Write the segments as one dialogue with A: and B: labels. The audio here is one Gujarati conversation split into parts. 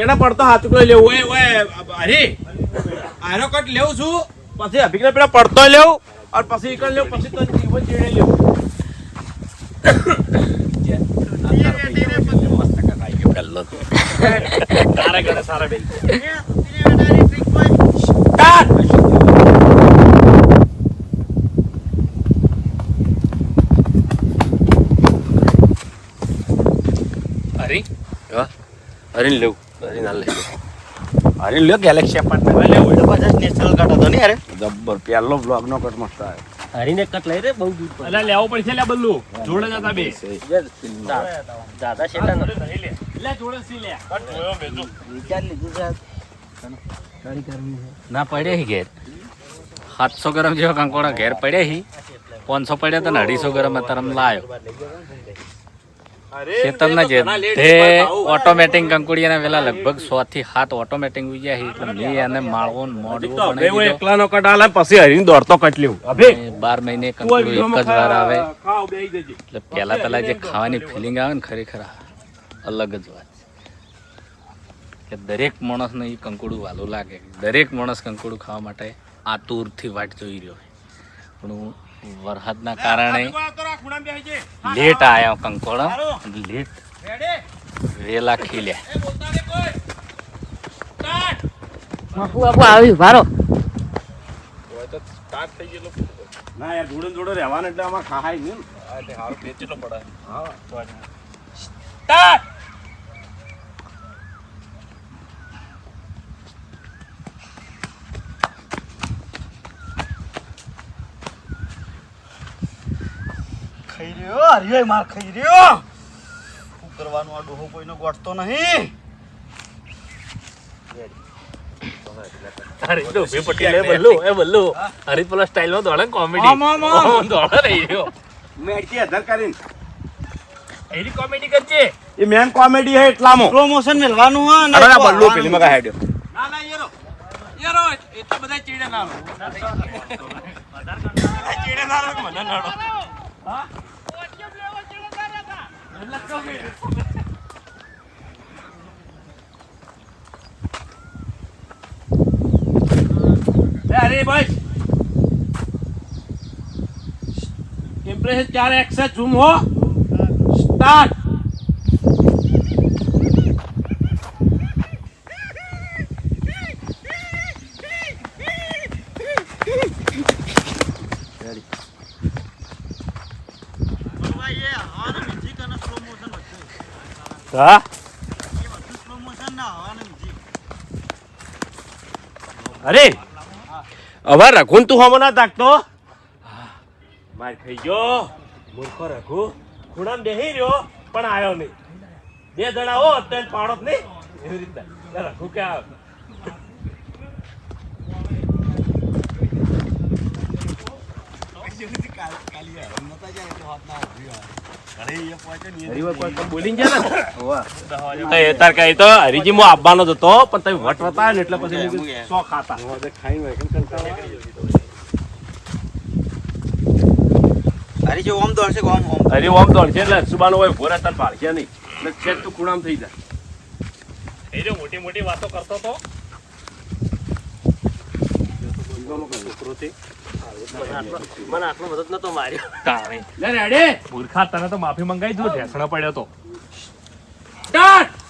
A: એના પડતો હાથ લેવું અરે આનો કટ લેવું છું પછી અભિજ્ઞ પેલા પડતો લેવું અને પછી ઈકડ લેવું પછી તો જીવન ચીડે લેવું સારા બે હરીને લેવું હરીને લે હરીને લ્યો ગેલેક્સી અપાર્ટમેન્ટ લેવું જબરજસ્ત નેચરલ કટ હતો ને યાર જબ્બર પહેલો બ્લોગ નો કટ મસ્ત આવ્યો હરીને કટ લઈ રે બહુ દૂર પર અલા લેવો પડશે લે બલ્લુ જોડે જતા બે દાદા શેટા ન લે જોડે સી લે કટ જોયો મેજો વિચાર લીધું છે ગાડી કરવી છે ના પડે હી ઘેર 700 ગ્રામ જેવા કંકોડા ઘેર પડે હી 500 પડ્યા તો 250 ગ્રામ તરમ લાયો ખેતરના જે ઓટોમેટિક કંકુડિયાના વેલા લગભગ 100 થી 7 ઓટોમેટિક ઉજ્યા છે એટલે મે એને માળવો મોડવો બનાવી દીધો એકલાનો કટાલા પછી હરીને દોડતો કટ લેવું હવે 12 મહિને કંકુડો એક જ વાર આવે ખાવ બેહી દેજે એટલે પહેલા જે ખાવાની ફીલિંગ આવે ને ખરેખર અલગ જ વાત કે દરેક માણસને ઈ કંકુડું વાલું લાગે દરેક માણસ કંકુડું ખાવા માટે આતુરથી વાટ જોઈ રહ્યો પણ વરસાદના કારણે લેટ આયા કંકોડા લેટ વેલા ખીલ્યા આવી ભારો ના યાર જોડે રહેવાના એટલે આમાં ખાહાય નહીં એટલે હારું બેચેલો પડે હા સ્ટાર્ટ ખાઈ રહ્યો હરિયો માર ખાઈ રહ્યો શું કરવાનું આ ડોહો કોઈનો ગોઠતો નહીં અરે ડોહે પટ્ટી લે બલ્લુ હરી પેલા સ્ટાઇલ માં દોડે કોમેડી દોડે રહી રહ્યો મેડકી અધર કરીને એની કોમેડી કરજે એ મેન કોમેડી હે એટલામાં પ્રમોશન મેલવાનું હા ને અરે બલ્લુ પેલી માં હેડ્યો ના યારો એટલા બધા ચીડે ના ચીડે ના મને નડો હા अरे भाई इम्प्रेशन 4x से झूम हो स्टार्ट हाँ अरे હવે રઘુન તું હમો ના તાકતો માર ખાઈ ગયો મૂર્ખો રઘુ ખૂણામ બેહી રહ્યો પણ આવ્યો નહીં બે જણા હો અત્યારે પાડો જ નહીં એવી રીતના રઘુ ક્યાં હરીજી હું આપવાનો જ હતો પણ તમે વટ વતા ને એટલે પછી સો ખાતા હરી ઓમ દોડશે હરી ઓમ દોડશે એટલે સુબાનો હોય ભોરા તાર ભાળશે નહીં એટલે છેક તું ખૂણામ થઈ જાય એ મોટી મોટી વાતો કરતો તો મને આટલો મદદ નતો માર્યો તારે લે રેડી મૂર્ખા તને તો માફી મંગાઈ દઉં ઢેસણો પડ્યો તો સ્ટાર્ટ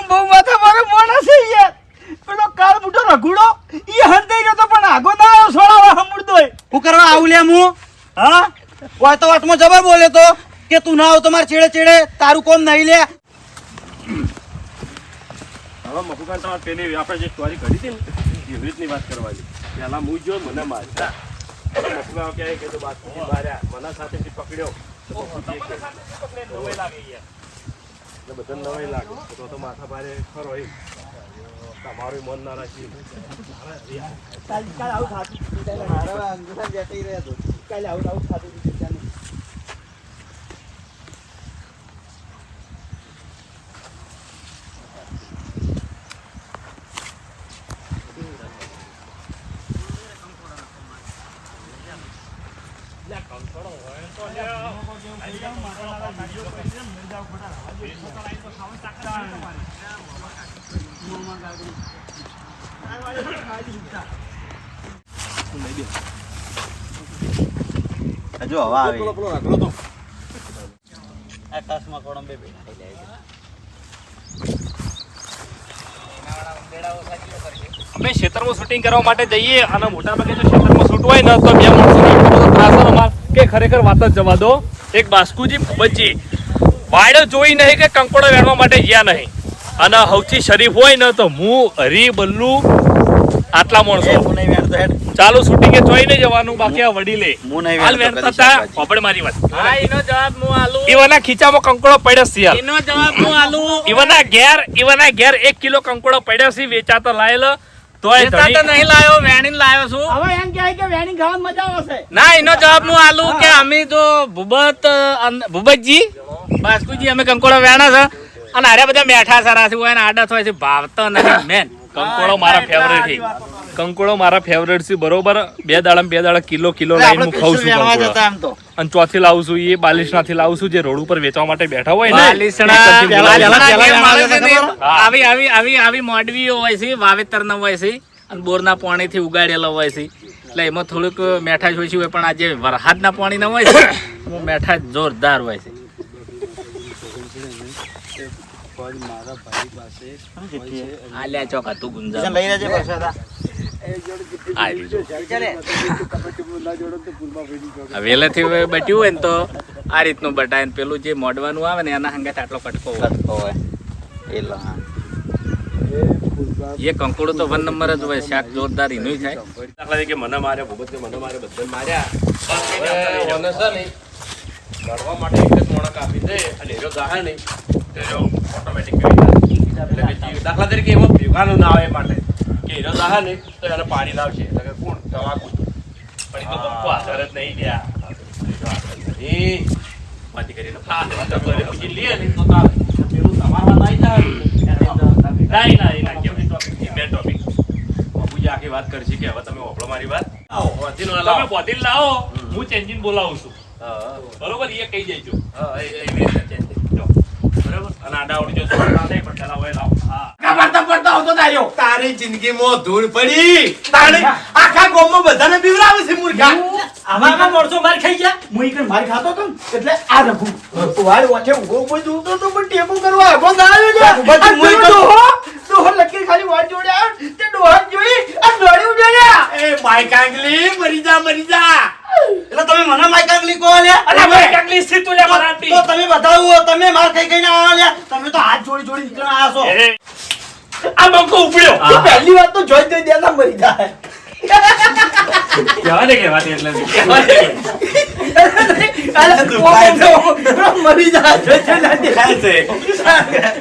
A: બહુ માથા મારે મોણા છે યાર પેલો કાળ બુટો રઘુડો ઈ હંતાઈ રહ્યો તો પણ આગો ના આવ્યો સોળાવા હમુડદોય હું કરવા આવું લે હું હા કોઈ તો વાતમાં જબર બોલે તો કે તું ના આવ તમારે છેડે છેડે તારું કોમ નહીં લે હવે મફુકાન તમારે પેલી આપણે જે સ્ટોરી કરી હતી ને એવી રીતની વાત કરવાની પેલા હું જો મને મારતા મફુકા કહે કે તો બાત માર્યા મને સાથે પકડ્યો લાગી ગયા
B: બધા નવાઈ લાગે તો માથા ભારે ખરો એમ તમારું મન ના રાખી
C: હજુ હવા આવી
B: પેલો રાખલો તો
C: આકાશમાં કોણમ બે
D: અમે ખેતરમાં શૂટિંગ કરવા માટે જઈએ અને મોટા ભાગે જો ખેતરમાં શૂટ હોય ને તો બે માણસોનો એટલો બધો ત્રાસ હોય અમાર કે ખરેખર વાત જ જવા દો. એક બાસ્કુજી ભૂપતજી વાયડો જોઈ નહીં કે કંકોડો વેણવા માટે ગયા નહીં, અને સૌથી શરીફ હોય ને તો હું હરી બલ્લુ આટલા માણસો ચાલુ શૂટિંગે જોઈ નહીં જવાનું, બાકી આ વડીલે હાલ વેણતા હતા. આપણે મારી વાત
A: એનો જવાબ હું આલું.
D: ઈવાના ખીચામાં કંકોડો પડ્યો છે યાર.
A: એનો જવાબ હું આલું.
D: ઈવાના ઘેર 1 કિલો કંકોડો પડ્યો છે, વેચાતો લાયેલો તોય
A: વેચાતો નહીં લાયો, વેણીને લાયો છું.
C: હવે એમ કહે કે વેણી ખાવાની મજા આવશે.
A: ના, એનો જવાબ હું આલું કે અમે તો ભૂપતજી બાસ્કુજી અમે કંકોડો વેણા છે અને આરે બધા મેઠા સારા છે, હોય આદત હોય છે, ભાવતો નહીં. મેન
D: કંકોડો મારા ફેવરેટ છે. કંકોડો મારા ફેવરેટ છે બરોબર. 2 દાડા કિલો લઈને હું ખાઉં છું કંકોડો.
C: એમ તો
D: અને ચોથી લાવું છું એ બાલિશનાથી લાવું છું, જે રોડ ઉપર વેચવા માટે બેઠા હોય ને
A: બાલિશણા
D: હા.
A: આવી મોડવીઓ હોય છે, વાવેતર ના હોય છે અને બોરના પાણીથી ઉગાડેલા હોય છે, એટલે એમાં થોડુંક મેઠા હોય છે, પણ આ જે વરસાદના પાણી ના હોય છે એમાં મેઠા જોરદાર હોય છે. આલ્યા ચોક હતું ગુંજા
C: લઈ રહેજે પરસાદા.
A: વેલેથી બટ્યું હોય ને તો આ રીતનું બટાય, પેલું જે મોડવાનું આવે ને એના હંગાત આટલો કટકો હોય. એ કંકોડો તો 1 નંબર જ હોય, શાક જોરદાર એનું થાય.
B: દાખલા તરીકે મને માર્યા ભૂપતે, મને માર્યા બધા માર્યા લડવા માટે એક જ મોણક આપી દે અને એનો દાહે નહીં તો ઓટોમેટિક કરી દે. એટલે કે દાખલા તરીકે એમાં ભેગાનું ના આવે માટે કે એનો દાહે નહીં તો એને પાણી લાવશે, એટલે કે કોણ તમાકુ પણ એ તો કંકુ આધાર જ નહીં ગયા એ વાતી કરીને પૂછી લે ને તો તારે પેલું તમારા વાત આવી જાય ના કેવડી ટોપિક બે ટોપિક બાપુજી આખી વાત કરશે કે હવે તમે ઓપડો મારી વાત
D: તમે બોધિલ લાવો, હું ચેન્જીન બોલાવું છું બરોબર. એ કહી દેજો બરોબર. અને આડા આવડી જો પણ પેલા હોય લાવો. હા,
B: તારી જિંદગીમાં ધૂળ પડી આખા ગામમાં બધાને બીવરાવે છે મૂર્ખા.
C: આમાં મોરસો માર ખાઈ ગયા. હું ઈકન માર ખાતો તો ને એટલે આ રઘુ વાળ વાઠે ઉગો કોઈ દૂતો તો પણ ટેપો કરવા આગો ના આવ્યો છે. હું તો લકી ખાલી વાળ જોડ્યા તે ડોહા જોઈ આ દોડ્યું જોડ્યા.
B: એ માય કાંગલી મરી જા
C: એટલે તમે મને માર કાંગલી કહો લે.
D: અરે ભાઈ કાંગલી સી તું લે મરાઠી.
C: તો તમે બતાવો, તમે માર ખાઈ ખાઈને આયા લે. તમે તો હાથ જોડી જોડી નીકળ આયા છો.
D: આ બંકો ઉપડ્યો.
C: તો પહેલી વાત તો જોઈ દેલા મરી જાય.
D: કહેવા દે એટલે કહેવા દે.
C: મરી જાય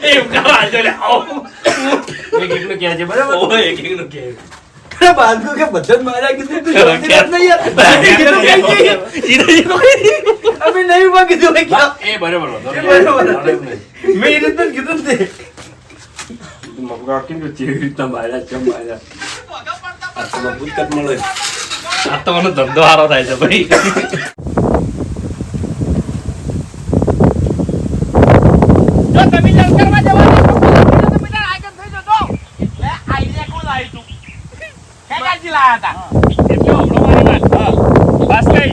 D: એ ઉકાળો આજો લે આવો. એક એકનું કહે છે બરાબર. ઓ એક એકનું કહે.
C: બાંધો કે બધા માર્યા કીધું તું જોતી રાત નહીં યાર. અમે નહીં માં કીધું
D: એ બરાબર હતો.
C: મેં એ રીતે કીધું તે
D: આ તો મને ધંધો સારો થાય છે ભાઈ.
A: જો તમે લશ્કરમાં જવાની તો બેટા આગળ થઈ જજો. એટલે આઈડિયા કોણ લાવી તું? ખેગાજી લાયા હતા.
D: એટલે હમણાં મારી વાત. હા બસ કઈ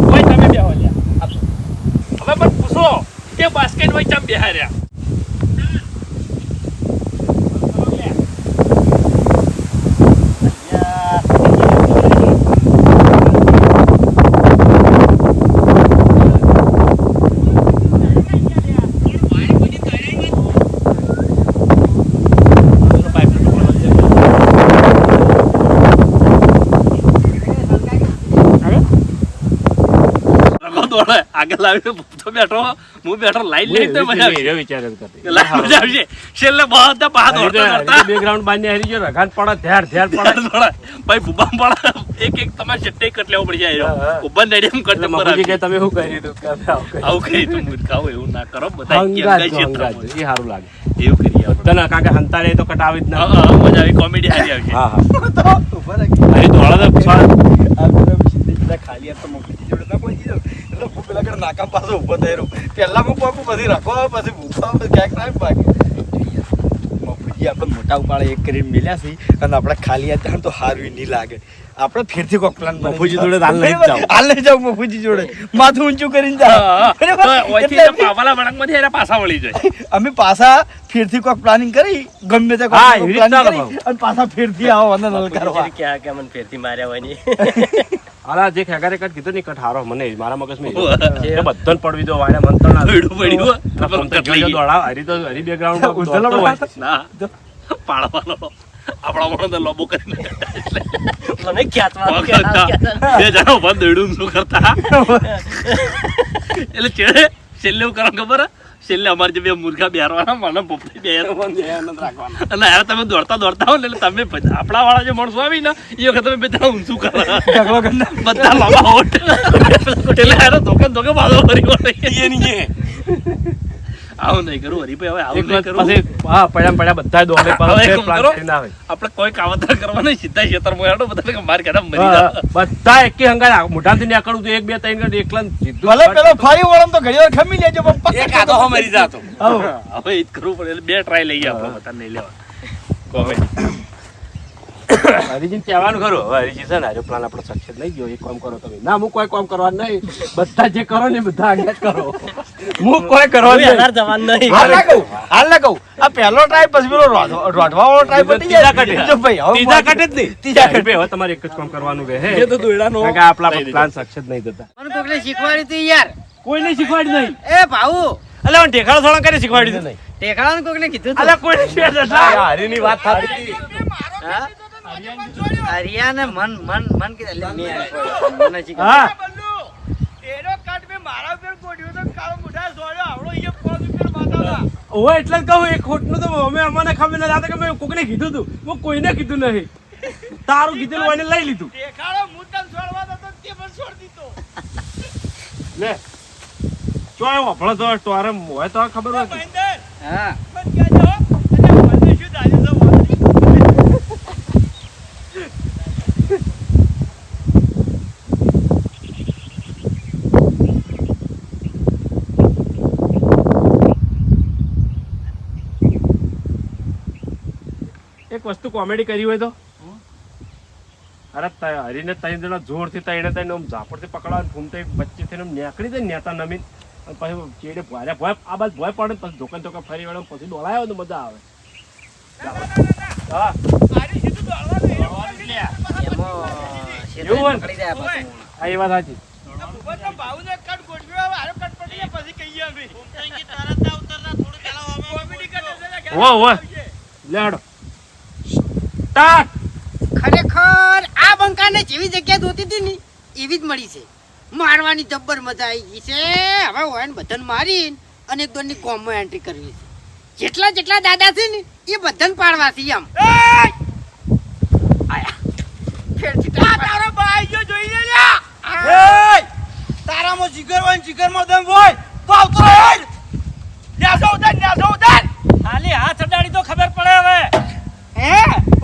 D: ભાઈ તમે બેહો લ્યા. હવે પણ પૂછો કે બાસ્કેટ ભાઈ ચમ બેહાર્યા.
B: દોડે આગળ લાવીને ભૂતો બેઠો હું બેઠો લાઈન લઈ તો મજા આવી મજા આવશે છેલ્લે બધા પા દોડતા
D: બેકગ્રાઉન્ડ બાંધી હારી ગયો રઘાન પડે ધ્યાર પડે
B: ભાઈ ભૂબા પડે એક તમારે ચટ્ટે કટ લેવો પડી જાય ઉભા રેડિયમ કટ નંબર
D: બાપુજી કે તમે શું કરી દો
B: આવું કરી તું મૂર્ખાઓ એવું ના કરો બધા
D: એ સારું લાગે
B: એવું કરીએ આપણે
D: તને કાકે હંતાડે તો કટ આવી જ ના
B: મજા આવી કોમેડી હારી આવશે
D: હા
C: તો ઉભા રહે.
D: અરે ધોળા તો
C: આ બધા સીધા ખાલી હાથ તો મોકલી જોડે ના કોઈ દીધો એટલે હું પેલા કર નાકા પાસે ઊભો થઈ રહ્યો પહેલા હું પાકું પછી રાખો પછી ભૂખા ક્યાંક ના પાકે મફુજી આપણે મોટા ઉપાડે એક કરીને મેલ્યા છે અને આપણે ખાલી હાથ તો હારું નહીં લાગે આપણે ફેરથી કોક પ્લાન
D: મફુજી જોડે હાલ નહીં જાવ.
C: હાલ નહીં જાવ મફુજી જોડે માથું ઊંચું કરીને જાવ
B: પાવાલા વળાંકમાંથી એના પાછા વળી જાય
C: અમે પાછા ફેરથી કોક પ્લાનિંગ કરી ગમે તે
D: હા,
C: કોક
D: એવી
C: પ્લાનિંગ
D: રીતના
C: કરી અને પાછા ફેરથી આવો અને નલ કરવા
D: હાલા જે ખેગારે કટ કીધું નહીં કટ હારો મને મારા મગજમાં એ બધાને પડવી દો વાળા મંત્રણા
B: પડ્યું
D: દોડા હરી બેકગ્રાઉન્ડ
B: ના પાડવાનો આપણા મોણો તો લોબો કરીને
E: મને ખ્યાતવા
B: બે જણા ઉભા દોડ્યું શું કરતા એટલે છેલ્લે એવું કરવા ખબર હે? છેલ્લે અમારે જે બે મુર્ગા બેરવાના મને પોપડી બેરવાના અને યાર તમે દોડતા હો ને એટલે તમે આપણા વાળા જે માણસો આવી ને એ વખત તમે બે જણા ઊંચું કરો બધા લાંબા હોટ એટલે યાર ધોકે બાજુ ફરી વળે આવું નહીં કરું હરીભાઈ હવે આવું નહીં કરું
D: પછી હા પડ્યા બધા દોડે
B: હવે એક કામ કરો. આપણે કોઈ કાવતરા કરવા નહીં સીધા ખેતરમાં હેડો બધા માર કાઢા મરી જાવ
D: બધા એકી હંગાર મોઢાથી નીકળું તો 1 2 3 ગણ એકલા
C: ભલે પેલો ફરી વળમ તો ઘડી વાર ખમી લેજો પણ પકડ
B: એક આધો મરી જાતો
C: આવો.
B: હવે એ જ કરવું પડે એટલે બે ટ્રાય લઈએ આપણે બધા નહીં લેવા કોમેડી
D: હરીજીને કહેવાનું ખરું હવે હરીજી છે ને આજો પ્લાન આપણો સક્સેસ નહીં ગયો એક કામ કરો તમે ના હું કોઈ કામ કરવાનું નહીં બધા જે કરો ને બધા આગળ જ કરો હું કોઈ કરવાનું નહીં
E: આધાર જવાન નહીં
C: હાલ ના કહું આ પહેલો ટ્રાય પછી પેલો રોઢવા વાળો ટ્રાય પતી જાય જો ભાઈ હવે
D: ત્રીજા કટે જ નહીં
C: ત્રીજા કટે.
D: હવે તમારે એક જ કામ કરવાનું રહે
B: એ તો દોયડાનો
D: કારણ કે આપણા પ્લાન સક્સેસ નહીં થતા
E: મને કોકને શીખવાડી તું યાર
D: કોઈ નહીં શીખવાડી નહીં
E: એ ભાઉ
D: અલે હું ઢેખાડો થોડા કરી શીખવાડી દીધું નહીં
E: ટેકાળાને કોકને કીધું
D: અલે
E: તું
D: કોઈ હરીની વાત થતી
E: હા? હરિયાને મન કે એટલે મેં મને શીખવાડી.
D: હા
C: એનો કાટ મે મારા ઉપર ગોડ્યો તો કાળો મુઠા સોળ્યો આવડો એ 5 ઉપર માતાલા
D: ઓય એટલે જ કહું એક ખોટનું તો અમે અમને ખબર ન જાતે કે મેં કોકને કીધું તું હું કોઈને કીધું નહીં તારું કીધેલું એને લઈ લીધું
C: દેખાડો મુતન છોડવા તો તે પણ છોડ દીધો
D: લે ચોય વફળો તો ટોરે હોય તો ખબર હોય કે.
C: મહેન્દર
E: હા
C: મત કહેજો અને મને શું દાદી તો
D: એક વસ્તુ કોમેડી કરી હોય તો અરે હરીને ત્રણ જણા જોરથી તઈને આમ ઝાપડથી પકડવા ફૂમતે વચ્ચેથી આમ નીકળી જાય નેતા નમીન અને પછી ચેડે ભોય આ બાદ ભોય પડે ને પછી ધોકા ફરી વળે પછી ડોળાયો તો મજા આવે હા
C: મારી સીધું દોડવાનું
E: એમાં
D: એવું હોય ને?
E: પકડી જાય પાછું.
D: આ એ વાત સાચી
C: ભૂપતનો ભાવને કટ ગોઠવ્યો હવે આરો કટ પડી જાય પછી કહીએ અમે કોમેડી કરે છે
D: હો લે હડો સ્ટાર્ટ
E: ખરેખર આ બંકાને જેવી જગ્યા જોતી હતી ને એવી જ મળી છે મારવાની જબ્બર મજા આવી ગઈ છે હવે હોય ને બધાને મારીને અને એક દોડની ગોમમાં એન્ટ્રી કરવી છે જેટલા દાદા છે ને એ બધાને પાડવા છે એમ આયા ફેરથી
C: તારો ભાઈ જો જોઈ લે લ્યા એય તારામાં જીગર હોય ને જીગરમાં દમ હોય તો આવતો રહે ન્યાસો ઉતાર
D: ખાલી હાથ અડાડી તો ખબર પડે હવે
E: હે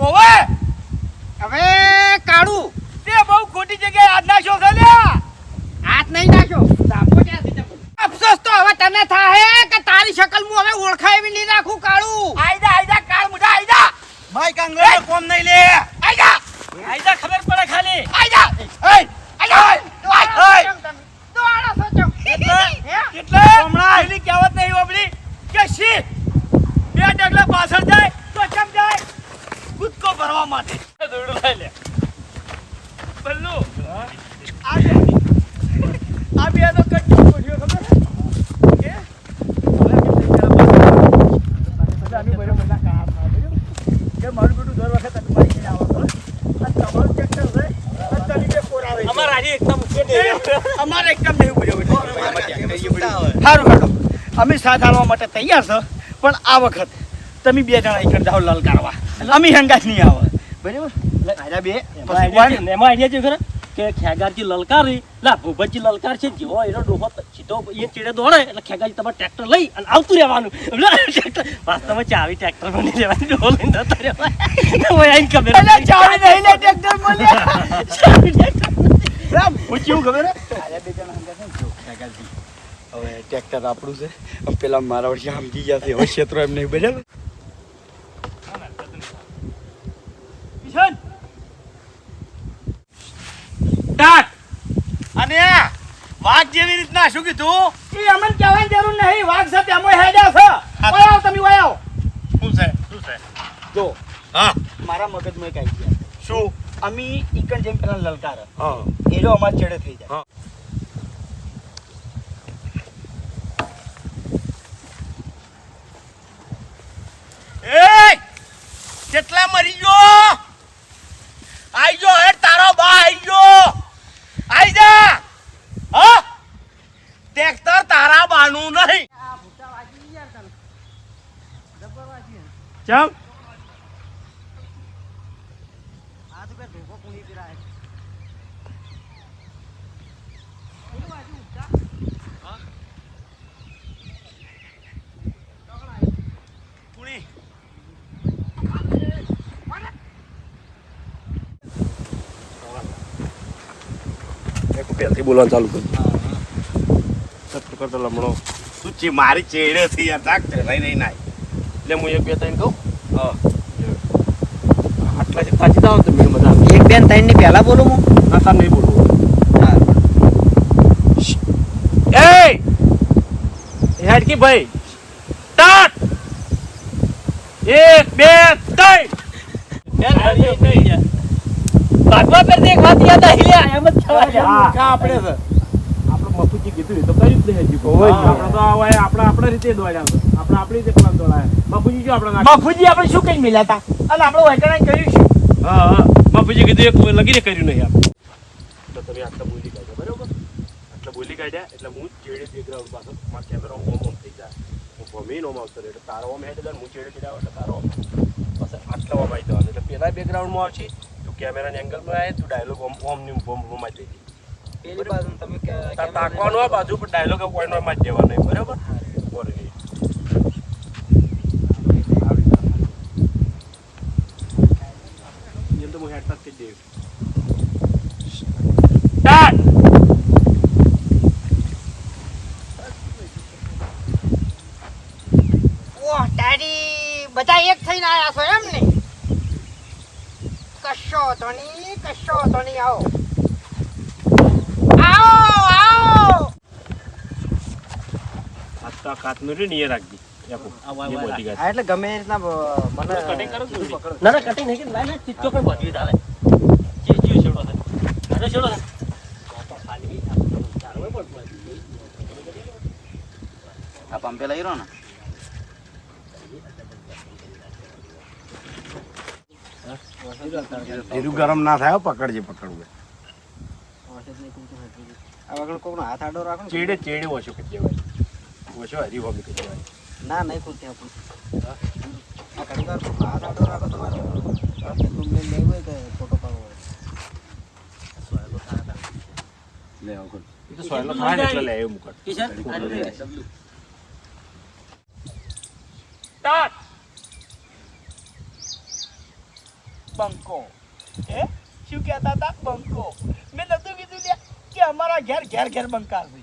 C: ઓવે
E: હવે કાળું
C: તે બહુ ખોટી જગ્યાએ હાથ નાખ્યો છે લ્યા
E: હાથ નહીં નાખ્યો સાપો ક્યાંથી જતો? અફસોસ તો હવે તને થાહે કે તારી શકલ હું હવે ઓળખાય એવી નહીં રાખું કાળું
C: આઈદા કાળ મુઢા આઈદા ભાઈ કાંગરે કોમ નહીં લે આઈદા
D: ખબર પડે ખાલી
C: આઈદા એય આઈદા
E: દોડા સોચો
C: એટલે પેલી કહેવત નહીં ઓબળી કે સી બે ડગલા પાછળ જાય તો કેમ જાય કૂદકો ભરવા માટે
D: દોડું લઈ લે
C: બલ્લુ આ બે તો કચ્ચો કોઠ્યો ખબર હે કે કે મારું બેટું દર વખત અટવાઈ ને આવો આ તમારું ટ્રેક્ટર છે આ તરીકે કોરાવે
D: અમાર આજે એકદમ ઉપર
C: અમારે એકદમ નહીં સારું હેડો અમે સાથ આપવા માટે તૈયાર છે પણ આ વખત તમે બે જણા એકડ જાઓ લલકારવા અમે હંગાત નહીં આવે બરાબર આજા બે પછી વાળ
F: એમાં આઈડિયા છે ખરા કે ખેગારજી લલકારી લા ભૂપતજી લલકાર છે જેવો એનો ડોહો સીધો એ ચીડે દોડે એટલે ખેગારજી તમારે ટ્રેક્ટર લઈ અને આવતું રહેવાનું ટ્રેક્ટર વાસ્તવમાં ચાવી ટ્રેક્ટર બની રહેવાની ડોહો લઈને જતા રહેવાય ખબર
C: ચાવી નહીં લે ટ્રેક્ટર મળે રામ પૂછ્યું ખબર આજા બે જણા હંગાત નહીં જો ખેગારજી હવે ટ્રેક્ટર આપણું છે પેલા મારા વર્ષે સમજી ગયા છે હવે ક્ષેત્રો એમ નહીં બરાબર
F: અને વાઘ જેવી રીતના શું કીધું
C: એ અમને કહેવાની જરૂર નહીં વાઘ છે તેમાં હેડ્યા છે ઓય આવ તમે ઓય આવ
F: શું છે
C: જો
F: હા
C: મારા મગજમાં એક આઈડિયા
F: શું
C: અમી ઈકણ જેમ પેલા લલકાર
F: હા
C: એરો અમાર ચડે થઈ જાય
F: હા. એ કેટલા મરી ગયો આઈ જો હે તારો બા આઈ ગયો આઈ જા હા ટ્રેક્ટર તારા બાનું નહીં
C: ચમ
F: પુણી
B: પહેલથી બોલવાનું ચાલુ કર્યું કરતો લમણો
F: તું ચી મારી ચેડે થી યાર તાક રહી નાય
B: એટલે હું એક બે ત્રણ કહું
F: હા
B: આટલા થાચી જાવ તો મેળ મજા આવે.
E: એક બેન ત્રણ ની પહેલા બોલું હું
B: ના તાર નહીં બોલવું એ હેડકી ભાઈ સ્ટાર્ટ 1 2 3
F: ભાગવા પર એક વાત યાદ આવી લે એમ જ થવા
C: આપણે છે
B: આપણે મફુજી કીધું એ તો કર્યું જ નહીં હજી આપણે તો હવે આપણા રીતે દોડ્યા છે આપણે આપણી રીતે પ્લાન દોડાયા મફુજી જો આપણે
C: બાપુજી આપણે શું કઈ મિલ્યા હતા અને આપણે વૈકરણ કર્યું છે
B: હા હા મફુજી કીધું એક લગીને કર્યું નહીં આપણે તો તમે આટલા બોલી કાઢ્યા બરાબર આટલા બોલી કાઢ્યા એટલે હું ચેડે બેકગ્રાઉન્ડ પાછળ મારા કેમેરા ઓમ થઈ જાય હું ભમીને ઓમ આવતો એટલે તારો ઓમ હેડ હું ચેડે ચડાવ એટલે તારો ઓમ બસ આટલા ઓમ આવી જવાનું એટલે પેલા બેકગ્રાઉન્ડમાં આવશે તું કેમેરાની એંગલમાં આવે તું ડાયલોગ ઓમ ની ઓમ આવી જઈ
E: પેલી બાજુ તમે
B: તાકવાનું આ બાજુ પર ડાયલોગ પોઈન્ટ માં જ દેવાનો બરાબર બોલી એમ તો હું હેડ તક જ દેવ સ્ટાર્ટ
E: ઓહ ડેડી બધા એક થઈને આયા છો એમ ને કશો તો નહીં આવો આવો
B: આટલા કાતનું રે નિયર રાખજી આપો એ મોટી ગાડી
E: એટલે ગમે એ રીતના મને
B: કટિંગ કરો છો
F: ના ના કટિંગ નહીં લાઈ ચીચો પણ બધી ચાલે ચીચી છેડો થાય અરે છેડો થાય
E: આ પંપે લઈ રહ્યો ને
F: ધીરું ગરમ ના થાય પકડજે પકડવું
E: આ વગર કોકનો હાથ આડો રાખો ને
B: ચેડે ચેડે ઓછો કે કહેવાય ઓછો હરી હોમી કે કહેવાય
E: ના નહીં ખુલતી આપણું આ ઘણી વાર હાથ આડો રાખો તમારે તમને લેવું હોય કે ફોટો પાડવો હોય
B: લે આવો એ તો સોયલો થાય ને એટલે લે એ મુકટ
F: કિશન
B: સ્ટાર્ટ
C: બંકો હે શું કહેતા હતા બંકો મેં નતું કીધું લ્યા કે અમારા ઘેર ઘેર ઘેર બંકાર છે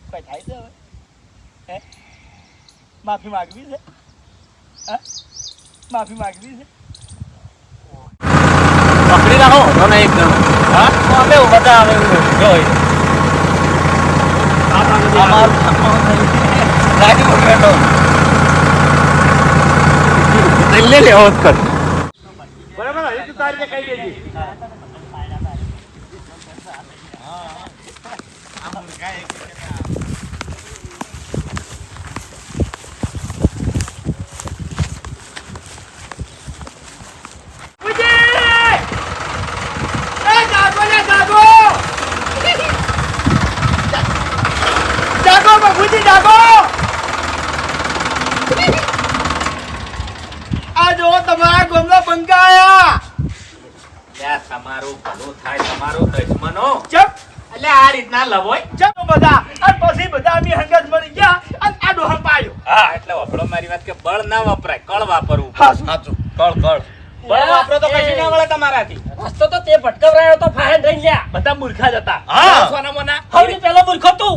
C: કોઈ થાય છે હવે હે માફી માંગવી છે હા માફી માંગવી છે
A: પકડી રાખો મને એક જણો
F: હા તો અમે બધા આવે જોઈ
A: ગાડીમાં બેઠો લે લેવો જ કર
B: બરાબર એ તો તારી રીતે કહી દેજે
C: બાપુજી જાગો આ જો તમારા ગોમના બંકા આયા
A: લ્યા, તમારું ભલું થાય, તમારું દુશ્મનો
C: ચપ
A: એટલે આ રીતના લવોય.
C: ચપ બધા અને પછી બધા અમે હંગાત મળી ગયા અને આ ડોહા પાયો
A: હા, એટલે વપરો મારી વાત કે બળ ના વપરાય, કળ વાપરવું.
C: હા
A: કળ બળ વાપરો તો કશું ના વળે તમારાથી.
F: રસ્તો તો તે ભટકવરાયો તો ફાહેન રહી લ્યા
D: બધા મૂર્ખા જ હતા
A: હા, સોના મોના
F: સૌથી પહેલો મૂર્ખો તું